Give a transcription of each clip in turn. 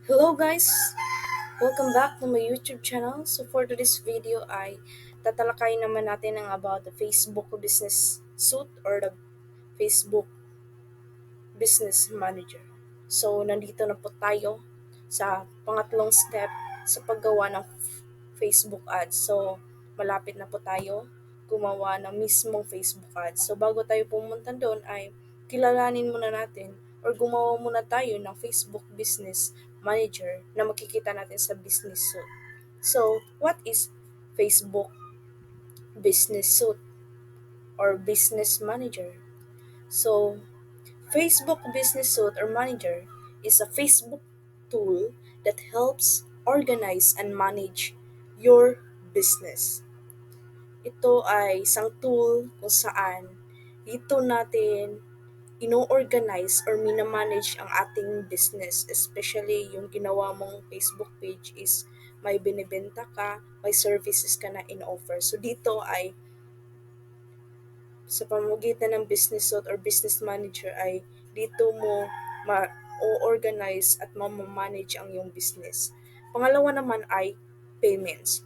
Hello guys! Welcome back to my YouTube channel. So for today's video ay tatalakayin naman natin ang about the Facebook Business Suite or the Facebook Business Manager. So nandito na po tayo sa pangatlong step sa paggawa ng Facebook ads. So malapit na po tayo gumawa ng mismong Facebook ads. So bago tayo pumunta doon ay kilalanin muna natin or gumawa muna tayo ng Facebook Business Manager na makikita natin sa Business Suite. So what is Facebook Business Suite or Business Manager? So Facebook Business Suite or Manager is a Facebook tool that helps organize and manage your business. Ito ay isang tool kung saan dito natin ino-organize or minamanage ang ating business. Especially yung ginawa mong Facebook page is may binibenta ka, may services ka na in-offer. So dito ay sa pamamagitan ng business suite or business manager ay dito mo ma-organize at ma-manage ang iyong business. Pangalawa naman ay payments.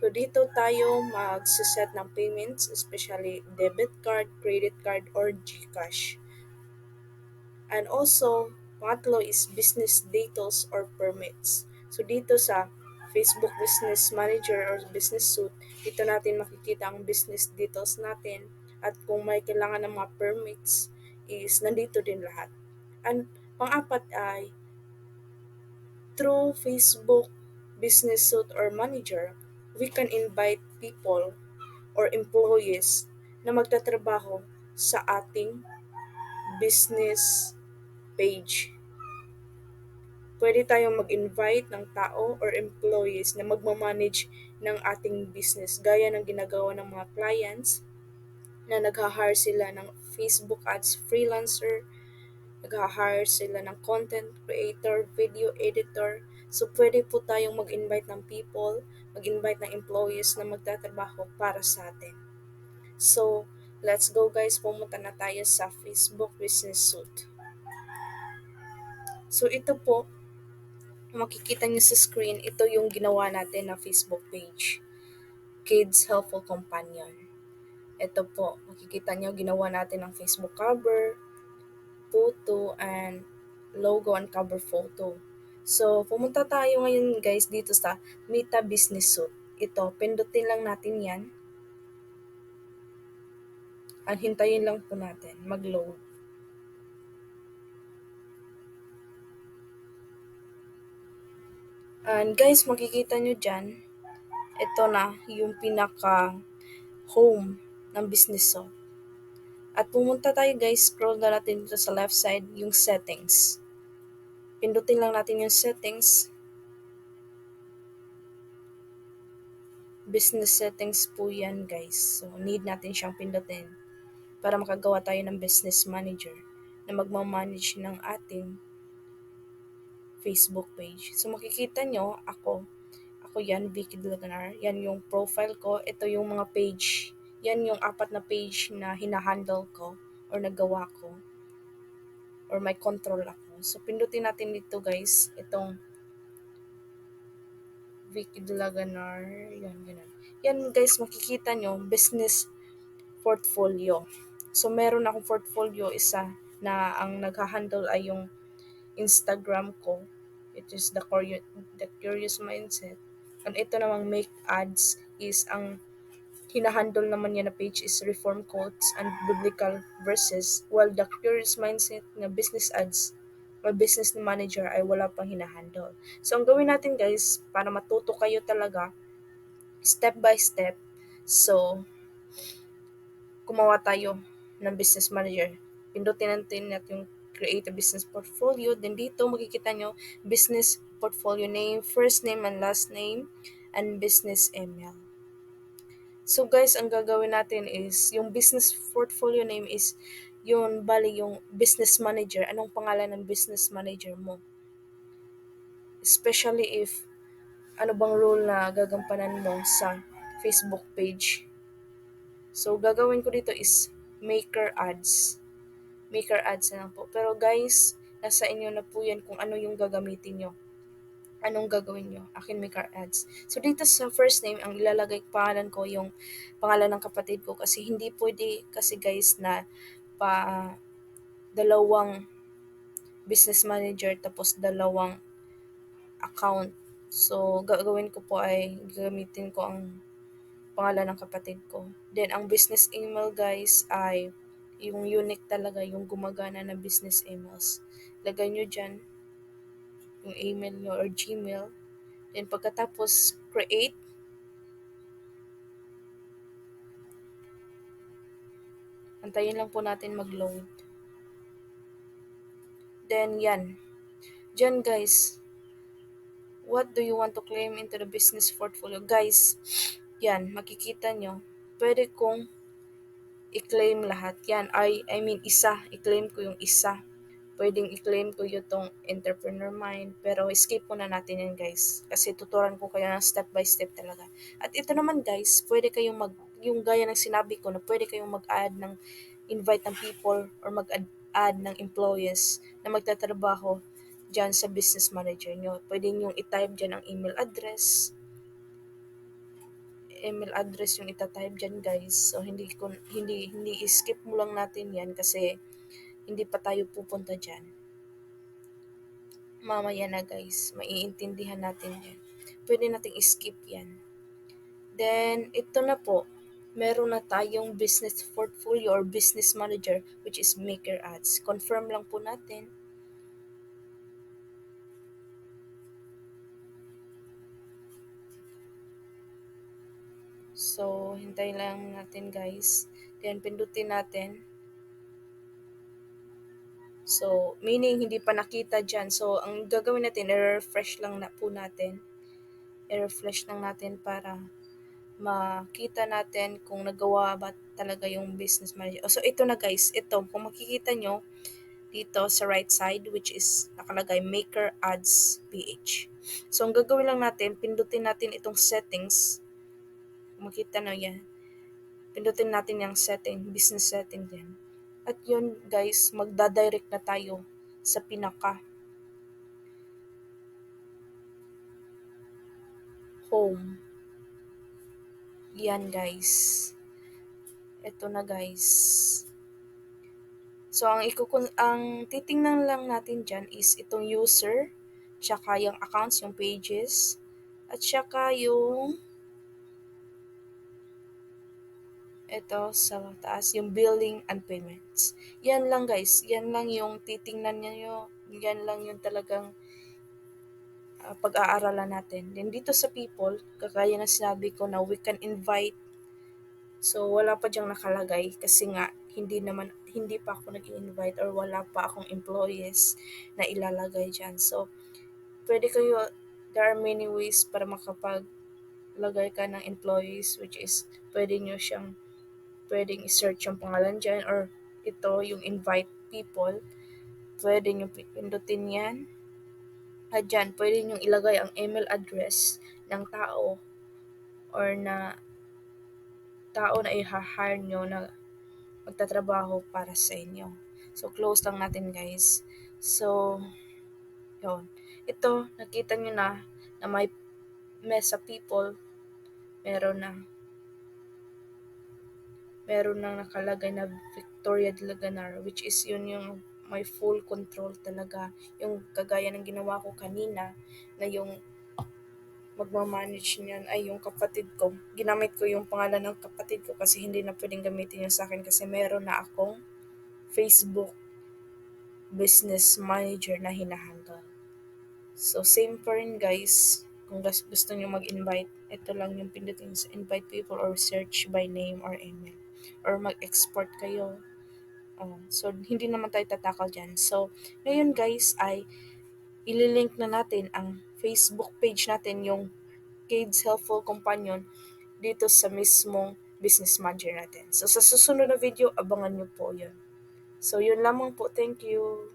So dito tayo mag-set ng payments, especially debit card, credit card, or GCash. And also, pangatlo is business details or permits. So dito sa Facebook Business Manager or Business Suite, dito natin makikita ang business details natin at kung may kailangan ng mga permits is nandito din lahat. And pang-apat ay through Facebook Business Suite or Manager, we can invite people or employees na magtatrabaho sa ating business page. Pwede tayong mag-invite ng tao or employees na magmamanage ng ating business gaya ng ginagawa ng mga clients na nag-hire sila ng Facebook ads freelancer, nag-hire sila ng content creator, video editor. So pwede po tayong mag-invite ng people, mag-invite ng employees na magtatrabaho para sa atin. So, let's go guys, pumunta na tayo sa Facebook Business Suite. So ito po, makikita niyo sa screen, ito yung ginawa natin na Facebook page. Kids Helpful Companion. Ito po, makikita niyo ginawa natin ng Facebook cover, photo, and logo and cover photo. So, pumunta tayo ngayon guys dito sa Meta Business Suite. Ito, pindutin lang natin yan. At hintayin lang po natin mag-load. And guys, makikita nyo dyan, ito na yung pinaka-home ng business suite. At pumunta tayo guys, scroll na natin dito sa left side yung settings. Pindutin lang natin yung settings. Business settings po yan guys. So need natin siyang pindutin para makagawa tayo ng business manager na magmamanage ng ating Facebook page. So makikita nyo, ako yan, Vicky Dlaganar. Yan yung profile ko. Ito yung mga page. Yan yung 4 na page na hinahandle ko or nagawa ko or may control ako. So pindutin natin dito guys, itong Vicky Dlaganar. Yan, ganun. Yan guys, makikita nyo, business portfolio. So meron akong portfolio isa na ang nagha-handle ay yung Instagram ko. It is the Curious Mindset. And ito namang make ads is ang hinahandle naman niya na page is reform quotes and biblical verses, while the Curious Mindset na business ads o business manager ay wala pang hinahandle. So ang gawin natin guys, para matuto kayo talaga step by step, so gumawa tayo ng business manager. Pindutin natin yung create a business portfolio. Then dito makikita nyo business portfolio name, first name and last name, and business email. So guys, ang gagawin natin is yung business portfolio name is yung bali yung business manager. Anong pangalan ng business manager mo? Especially if ano bang role na gagampanan mo sa Facebook page. So gagawin ko dito is maker ads. Maker ads na lang po. Pero guys, nasa inyo na po yan kung ano yung gagamitin nyo. anong gagawin nyo? Akin Maker Ads. So, dito sa first name, ang ilalagay pangalan ko yung pangalan ng kapatid ko kasi hindi pwede kasi guys na pa dalawang business manager tapos dalawang account. So, gagawin ko po ay gagamitin ko ang pangalan ng kapatid ko. Then, ang business email guys ay yung unique talaga, yung gumagana na business emails. Lagay nyo dyan yung email nyo or Gmail. Then, pagkatapos create, antayin lang po natin mag-load. Then, yan. Dyan guys, what do you want to claim into the business portfolio? Guys, yan, makikita nyo, pwede kong i-claim lahat yan. I mean, i-claim ko yung isa. Pwedeng i-claim ko yung tong entrepreneur mind, pero skip muna natin yan guys. Kasi tuturan ko kayo ng step by step talaga. At ito naman guys, pwede kayong yung gaya ng sinabi ko na pwede kayong mag-add ng invite ng people or mag-add ng employees na magtatrabaho dyan sa business manager nyo. Pwede nyo i-type dyan ang email address yung ita-type dyan guys. So hindi skip mo lang natin yan kasi hindi pa tayo pupunta dyan. Mamaya na guys, maiintindihan natin yan. Pwede nating skip yan. Then ito na po, meron na tayong business portfolio or business manager which is Maker Ads. Confirm lang po natin. So, hintayin lang natin guys. Then, pindutin natin. So, meaning hindi pa nakita dyan. So, ang gagawin natin, i-refresh lang na po natin. I-refresh lang natin para makita natin kung nagawa ba talaga yung business manager. So, ito na guys. Ito, kung makikita nyo dito sa right side, which is nakalagay Maker Ads PH. So, ang gagawin lang natin, pindutin natin itong settings. Kung makita nyo yan. Pindutin natin yung setting, business setting din. At yun guys, magdadirect na tayo sa pinaka home. Yan guys. Ito na guys. So ang titingnan lang natin diyan is itong user, tsaka yung accounts, yung pages, at tsaka yung ito sa taas, yung billing and payments. Yan lang guys, yan lang yung titingnan niyo, yan lang yung talagang pag-aaralan natin. Then dito sa people, kagaya na sinabi ko na we can invite. So wala pa diyang nakalagay kasi nga hindi pa ako nag-invite or wala pa akong employees na ilalagay diyan. So pwede kayo, there are many ways para makapaglagay ka ng employees, which is pwedeng i-search yung pangalan diyan, or ito yung invite people. Pwede nyo pindutin yan. At dyan, pwede nyo ilagay ang email address ng tao or na tao na i-hire nyo na magtatrabaho para sa inyo. So, close lang natin guys. So, yun. Ito, nakita nyo na may sa people, meron na nakalagay na Victoria Dilaganar, which is yun yung may full control talaga. Yung kagaya ng ginawa ko kanina, na yung magmamanage niyan ay yung kapatid ko. Ginamit ko yung pangalan ng kapatid ko kasi hindi na pwedeng gamitin yung sa akin kasi meron na akong Facebook business manager na hinahandle. So, same pa rin guys. Kung gusto nyo mag-invite, ito lang yung pindutin sa invite people or search by name or email. Or mag-export kayo. So, hindi naman tayo tatakal dyan. So, ngayon guys ay ililink na natin ang Facebook page natin, yung Kids Helpful Companion, dito sa mismong business manager natin. So, sa susunod na video, abangan nyo po yun. So, yun lamang po. Thank you.